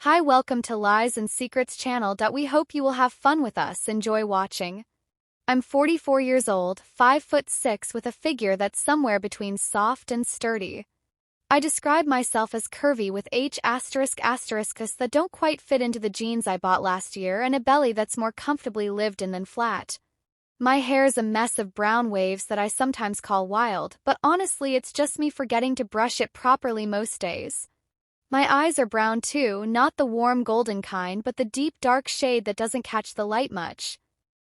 Hi, welcome to Lies and Secrets channel. We hope you will have fun with us. Enjoy watching. I'm 44 years old, 5'6", with a figure that's somewhere between soft and sturdy. I describe myself as curvy with H***** that don't quite fit into the jeans I bought last year and a belly that's more comfortably lived in than flat. My hair's a mess of brown waves that I sometimes call wild, but honestly it's just me forgetting to brush it properly most days. My eyes are brown too, not the warm golden kind but the deep dark shade that doesn't catch the light much.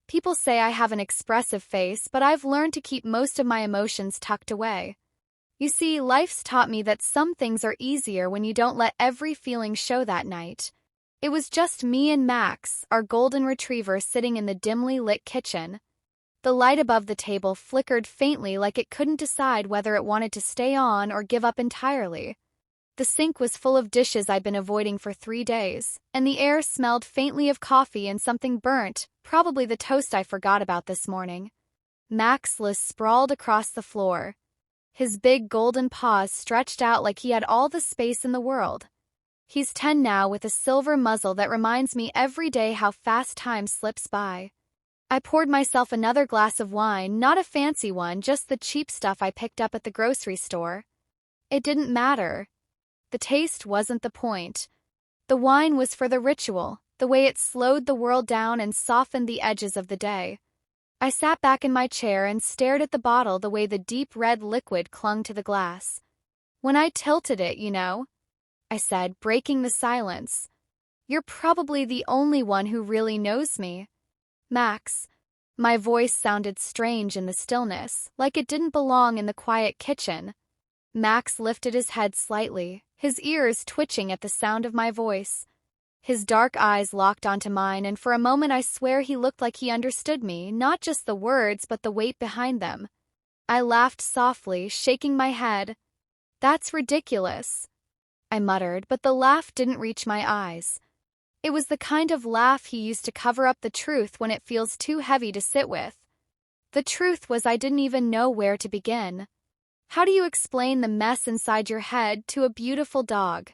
People say I have an expressive face, but I've learned to keep most of my emotions tucked away. You see, life's taught me that some things are easier when you don't let every feeling show that night. It was just me and Max, our golden retriever, sitting in the dimly lit kitchen. The light above the table flickered faintly like it couldn't decide whether it wanted to stay on or give up entirely. The sink was full of dishes I'd been avoiding for 3 days, and the air smelled faintly of coffee and something burnt, probably the toast I forgot about this morning. Max lay sprawled across the floor, his big golden paws stretched out like he had all the space in the world. He's 10 now, with a silver muzzle that reminds me every day how fast time slips by. I poured myself another glass of wine, not a fancy one, just the cheap stuff I picked up at the grocery store. It didn't matter. The taste wasn't the point. The wine was for the ritual, the way it slowed the world down and softened the edges of the day. I sat back in my chair and stared at the bottle, the way the deep red liquid clung to the glass. When I tilted it, I said, breaking the silence. You're probably the only one who really knows me. Max. My voice sounded strange in the stillness, like it didn't belong in the quiet kitchen. Max lifted his head slightly, his ears twitching at the sound of my voice. His dark eyes locked onto mine, and for a moment I swear he looked like he understood me, not just the words but the weight behind them. I laughed softly, shaking my head. That's ridiculous, I muttered, but the laugh didn't reach my eyes. It was the kind of laugh he used to cover up the truth when it feels too heavy to sit with. The truth was I didn't even know where to begin. How do you explain the mess inside your head to a beautiful dog?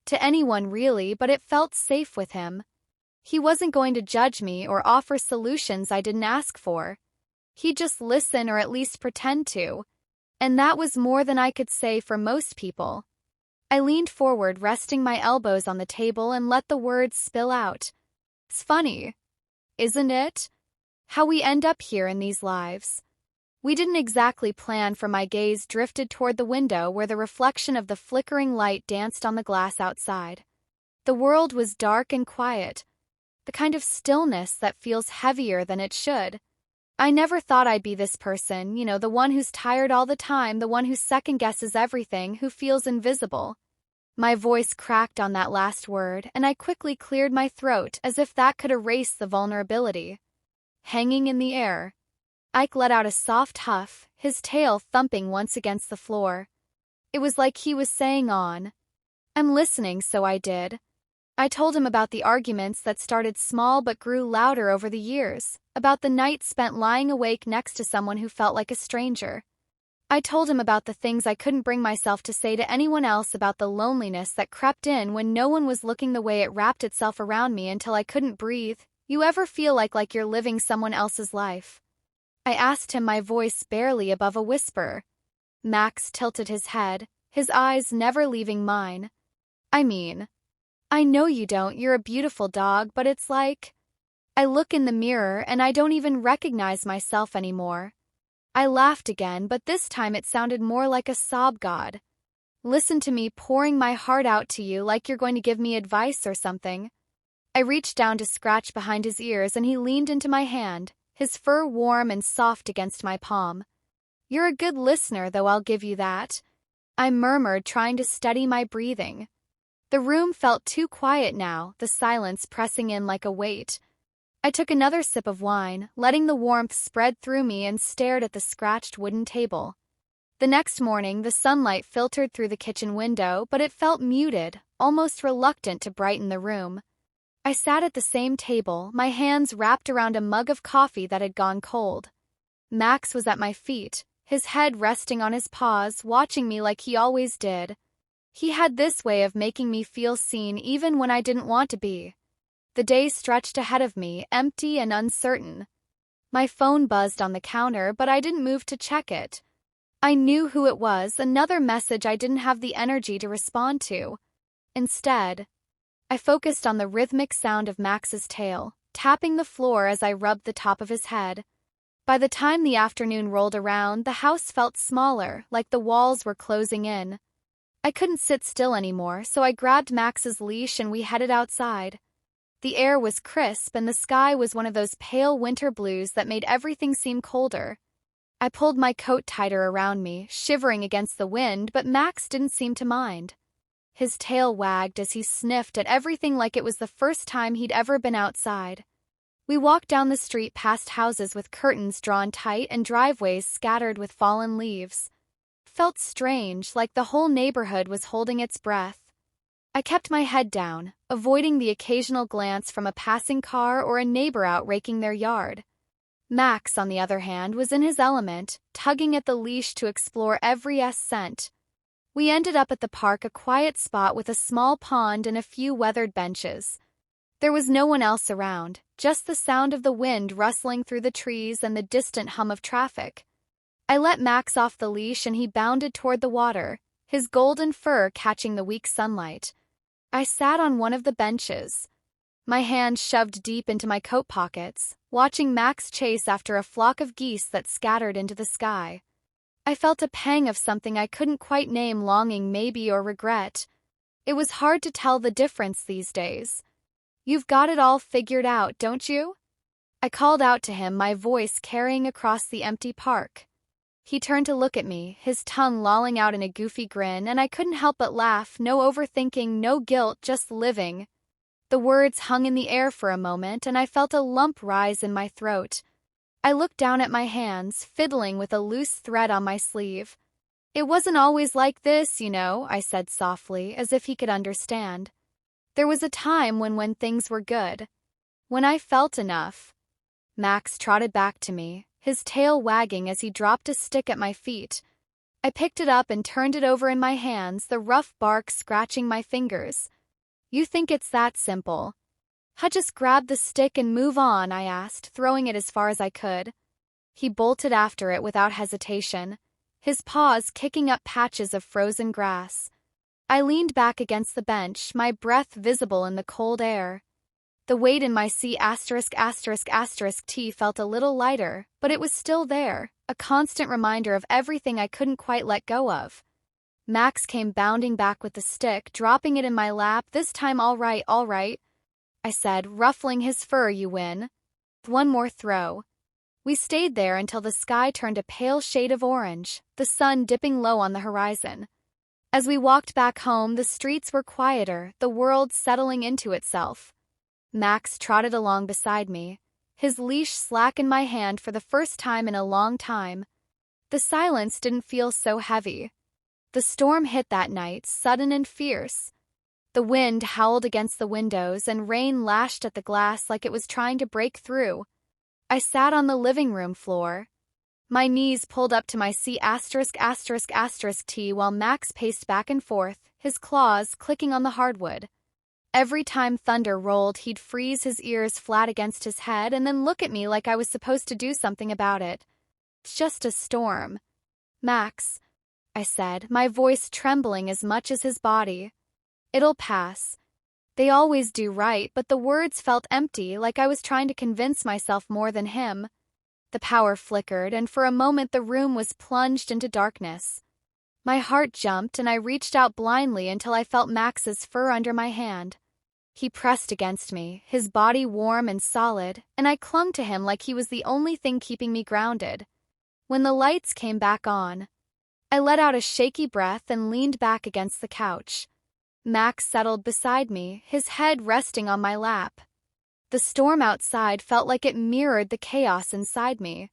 To anyone really, but it felt safe with him. He wasn't going to judge me or offer solutions I didn't ask for. He'd just listen, or at least pretend to. And that was more than I could say for most people. I leaned forward, resting my elbows on the table, and let the words spill out. It's funny, isn't it? How we end up here in these lives. We didn't exactly plan, for my gaze drifted toward the window where the reflection of the flickering light danced on the glass outside. The world was dark and quiet, the kind of stillness that feels heavier than it should. I never thought I'd be this person, the one who's tired all the time, the one who second-guesses everything, who feels invisible. My voice cracked on that last word, and I quickly cleared my throat as if that could erase the vulnerability. Hanging in the air, Ike let out a soft huff, his tail thumping once against the floor. It was like he was saying on. I'm listening, so I did. I told him about the arguments that started small but grew louder over the years, about the nights spent lying awake next to someone who felt like a stranger. I told him about the things I couldn't bring myself to say to anyone else, about the loneliness that crept in when no one was looking, the way it wrapped itself around me until I couldn't breathe. You ever feel like you're living someone else's life? I asked him, my voice barely above a whisper. Max tilted his head, his eyes never leaving mine. I mean, I know you don't, you're a beautiful dog, but it's like, I look in the mirror and I don't even recognize myself anymore. I laughed again, but this time it sounded more like a sob. God, listen to me pouring my heart out to you like you're going to give me advice or something. I reached down to scratch behind his ears and he leaned into my hand, his fur warm and soft against my palm. You're a good listener, though, I'll give you that, I murmured, trying to steady my breathing. The room felt too quiet now, the silence pressing in like a weight. I took another sip of wine, letting the warmth spread through me, and stared at the scratched wooden table. The next morning, the sunlight filtered through the kitchen window, but it felt muted, almost reluctant to brighten the room. I sat at the same table, my hands wrapped around a mug of coffee that had gone cold. Max was at my feet, his head resting on his paws, watching me like he always did. He had this way of making me feel seen even when I didn't want to be. The day stretched ahead of me, empty and uncertain. My phone buzzed on the counter, but I didn't move to check it. I knew who it was, another message I didn't have the energy to respond to. Instead, I focused on the rhythmic sound of Max's tail, tapping the floor as I rubbed the top of his head. By the time the afternoon rolled around, the house felt smaller, like the walls were closing in. I couldn't sit still anymore, so I grabbed Max's leash and we headed outside. The air was crisp and the sky was one of those pale winter blues that made everything seem colder. I pulled my coat tighter around me, shivering against the wind, but Max didn't seem to mind. His tail wagged as he sniffed at everything like it was the first time he'd ever been outside. We walked down the street past houses with curtains drawn tight and driveways scattered with fallen leaves. Felt strange, like the whole neighborhood was holding its breath. I kept my head down, avoiding the occasional glance from a passing car or a neighbor out raking their yard. Max, on the other hand, was in his element, tugging at the leash to explore every scent. We ended up at the park, a quiet spot with a small pond and a few weathered benches. There was no one else around, just the sound of the wind rustling through the trees and the distant hum of traffic. I let Max off the leash and he bounded toward the water, his golden fur catching the weak sunlight. I sat on one of the benches, my hands shoved deep into my coat pockets, watching Max chase after a flock of geese that scattered into the sky. I felt a pang of something I couldn't quite name, longing maybe or regret. It was hard to tell the difference these days. "You've got it all figured out, don't you?" I called out to him, my voice carrying across the empty park. He turned to look at me, his tongue lolling out in a goofy grin, and I couldn't help but laugh. No overthinking, no guilt, just living. The words hung in the air for a moment, and I felt a lump rise in my throat. I looked down at my hands, fiddling with a loose thread on my sleeve. "It wasn't always like this, you know," I said softly, as if he could understand. "There was a time when things were good. When I felt enough." Max trotted back to me, his tail wagging as he dropped a stick at my feet. I picked it up and turned it over in my hands, the rough bark scratching my fingers. "You think it's that simple? Just grab the stick and move on," I asked, throwing it as far as I could. He bolted after it without hesitation, his paws kicking up patches of frozen grass. I leaned back against the bench, my breath visible in the cold air. The weight in my C***** T felt a little lighter, but it was still there, a constant reminder of everything I couldn't quite let go of. Max came bounding back with the stick, dropping it in my lap. "This time all right," I said, ruffling his fur. "You win." One more throw. We stayed there until the sky turned a pale shade of orange, the sun dipping low on the horizon. As we walked back home, the streets were quieter, the world settling into itself. Max trotted along beside me, his leash slack in my hand for the first time in a long time. The silence didn't feel so heavy. The storm hit that night, sudden and fierce. The wind howled against the windows and rain lashed at the glass like it was trying to break through. I sat on the living room floor, my knees pulled up to my C***** T while Max paced back and forth, his claws clicking on the hardwood. Every time thunder rolled, he'd freeze his ears flat against his head and then look at me like I was supposed to do something about it. "It's just a storm." "Max," I said, my voice trembling as much as his body. "It'll pass." They always do, right? But the words felt empty, like I was trying to convince myself more than him. The power flickered, and for a moment the room was plunged into darkness. My heart jumped, and I reached out blindly until I felt Max's fur under my hand. He pressed against me, his body warm and solid, and I clung to him like he was the only thing keeping me grounded. When the lights came back on, I let out a shaky breath and leaned back against the couch. Max settled beside me, his head resting on my lap. The storm outside felt like it mirrored the chaos inside me.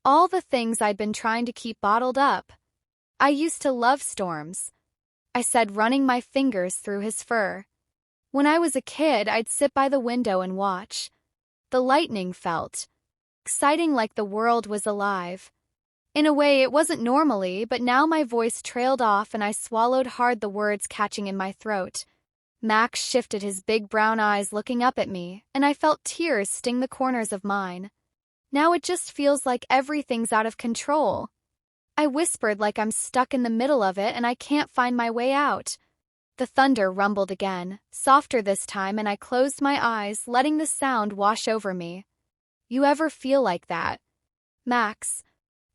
All the things I'd been trying to keep bottled up. "I used to love storms," I said, running my fingers through his fur. "When I was a kid, I'd sit by the window and watch. The lightning felt exciting, like the world was alive. In a way, it wasn't normally, but now my voice trailed off and I swallowed hard, the words catching in my throat. Max shifted his big brown eyes looking up at me, and I felt tears sting the corners of mine. Now it just feels like everything's out of control. I whispered like I'm stuck in the middle of it and I can't find my way out. The thunder rumbled again, softer this time, and I closed my eyes, letting the sound wash over me. You ever feel like that, Max?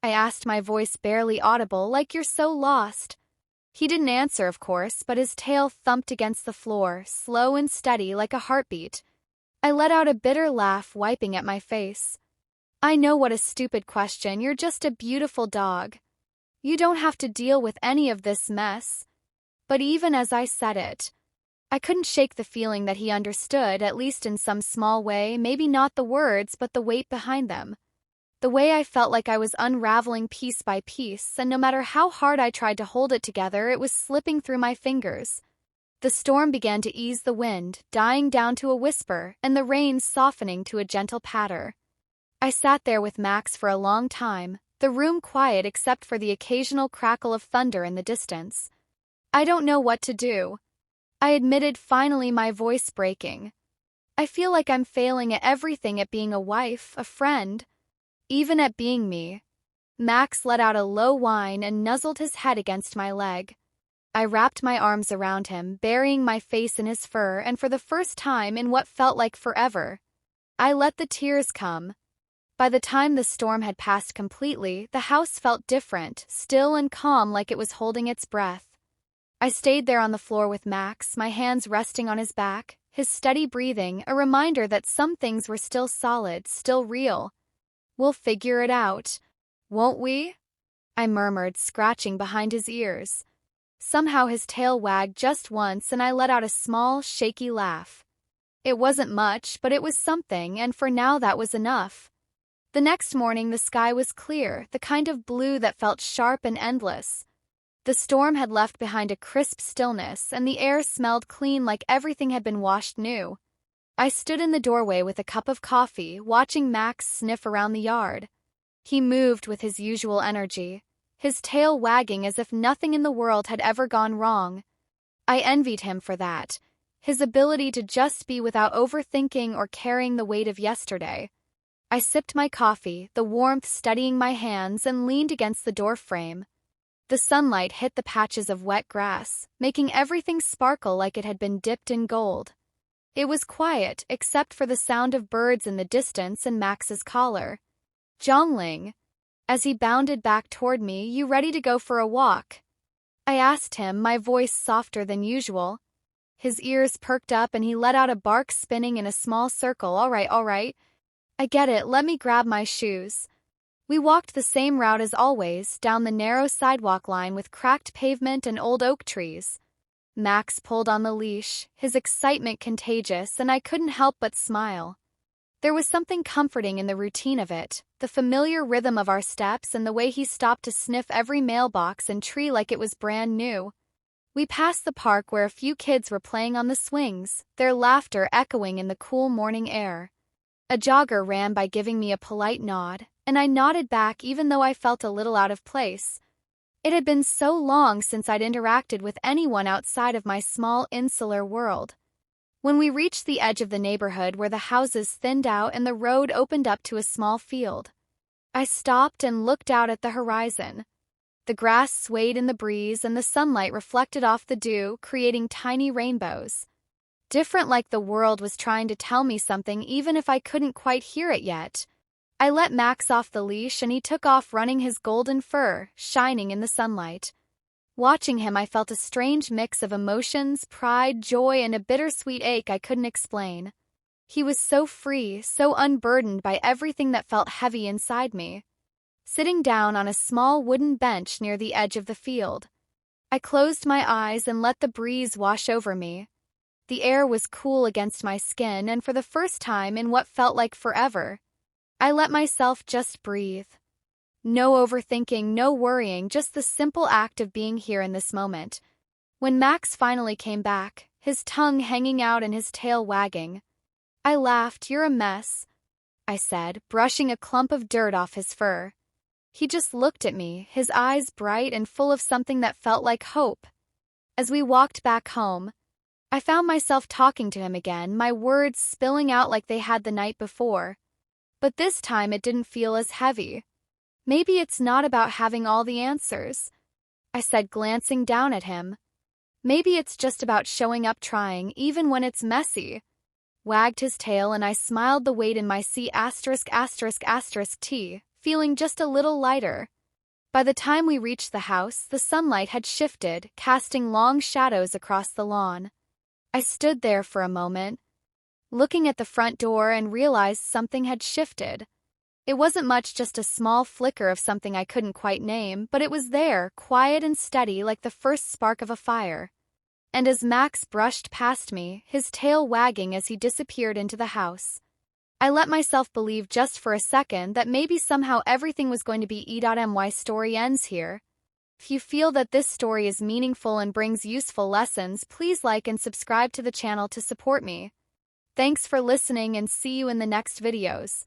I asked, my voice barely audible, like you're so lost. He didn't answer, of course, but his tail thumped against the floor, slow and steady like a heartbeat. I let out a bitter laugh, wiping at my face. I know, what a stupid question. You're just a beautiful dog. You don't have to deal with any of this mess. But even as I said it, I couldn't shake the feeling that he understood, at least in some small way, maybe not the words, but the weight behind them. The way I felt like I was unraveling piece by piece, and no matter how hard I tried to hold it together, it was slipping through my fingers. The storm began to ease, the wind dying down to a whisper, and the rain softening to a gentle patter. I sat there with Max for a long time, the room quiet except for the occasional crackle of thunder in the distance. I don't know what to do, I admitted, finally, my voice breaking. I feel like I'm failing at everything, at being a wife, a friend, even at being me. Max let out a low whine and nuzzled his head against my leg. I wrapped my arms around him, burying my face in his fur, and for the first time in what felt like forever, I let the tears come. By the time the storm had passed completely, the house felt different, still and calm, like it was holding its breath. I stayed there on the floor with Max, my hands resting on his back, his steady breathing, a reminder that some things were still solid, still real. We'll figure it out, won't we? I murmured, scratching behind his ears. Somehow his tail wagged just once and I let out a small, shaky laugh. It wasn't much, but it was something, and for now that was enough. The next morning the sky was clear, the kind of blue that felt sharp and endless. The storm had left behind a crisp stillness, and the air smelled clean, like everything had been washed new. I stood in the doorway with a cup of coffee, watching Max sniff around the yard. He moved with his usual energy, his tail wagging as if nothing in the world had ever gone wrong. I envied him for that, his ability to just be without overthinking or carrying the weight of yesterday. I sipped my coffee, the warmth steadying my hands, and leaned against the door frame. The sunlight hit the patches of wet grass, making everything sparkle like it had been dipped in gold. It was quiet, except for the sound of birds in the distance and Max's collar. Zhongling. As he bounded back toward me, you ready to go for a walk? I asked him, my voice softer than usual. His ears perked up and he let out a bark, spinning in a small circle. All right. I get it, let me grab my shoes. We walked the same route as always, down the narrow sidewalk line with cracked pavement and old oak trees. Max pulled on the leash, his excitement contagious, and I couldn't help but smile. There was something comforting in the routine of it, the familiar rhythm of our steps and the way he stopped to sniff every mailbox and tree like it was brand new. We passed the park where a few kids were playing on the swings, their laughter echoing in the cool morning air. A jogger ran by, giving me a polite nod, and I nodded back even though I felt a little out of place. It had been so long since I'd interacted with anyone outside of my small insular world. When we reached the edge of the neighborhood where the houses thinned out and the road opened up to a small field, I stopped and looked out at the horizon. The grass swayed in the breeze and the sunlight reflected off the dew, creating tiny rainbows. Different, like the world was trying to tell me something even if I couldn't quite hear it yet. I let Max off the leash and he took off running, his golden fur shining in the sunlight. Watching him, I felt a strange mix of emotions, pride, joy, and a bittersweet ache I couldn't explain. He was so free, so unburdened by everything that felt heavy inside me. Sitting down on a small wooden bench near the edge of the field, I closed my eyes and let the breeze wash over me. The air was cool against my skin, and for the first time in what felt like forever, I let myself just breathe. No overthinking, no worrying, just the simple act of being here in this moment. When Max finally came back, his tongue hanging out and his tail wagging, I laughed. You're a mess, I said, brushing a clump of dirt off his fur. He just looked at me, his eyes bright and full of something that felt like hope. As we walked back home, I found myself talking to him again, my words spilling out like they had the night before. But this time it didn't feel as heavy. Maybe it's not about having all the answers, I said, glancing down at him. Maybe it's just about showing up, trying, even when it's messy. Wagged his tail and I smiled, the weight in my C*******T, feeling just a little lighter. By the time we reached the house, the sunlight had shifted, casting long shadows across the lawn. I stood there for a moment, looking at the front door, and realized something had shifted. It wasn't much, just a small flicker of something I couldn't quite name, but it was there, quiet and steady like the first spark of a fire. And as Max brushed past me, his tail wagging as he disappeared into the house, I let myself believe just for a second that maybe somehow everything was going to be E.my story ends here. If you feel that this story is meaningful and brings useful lessons, please like and subscribe to the channel to support me. Thanks for listening and see you in the next videos.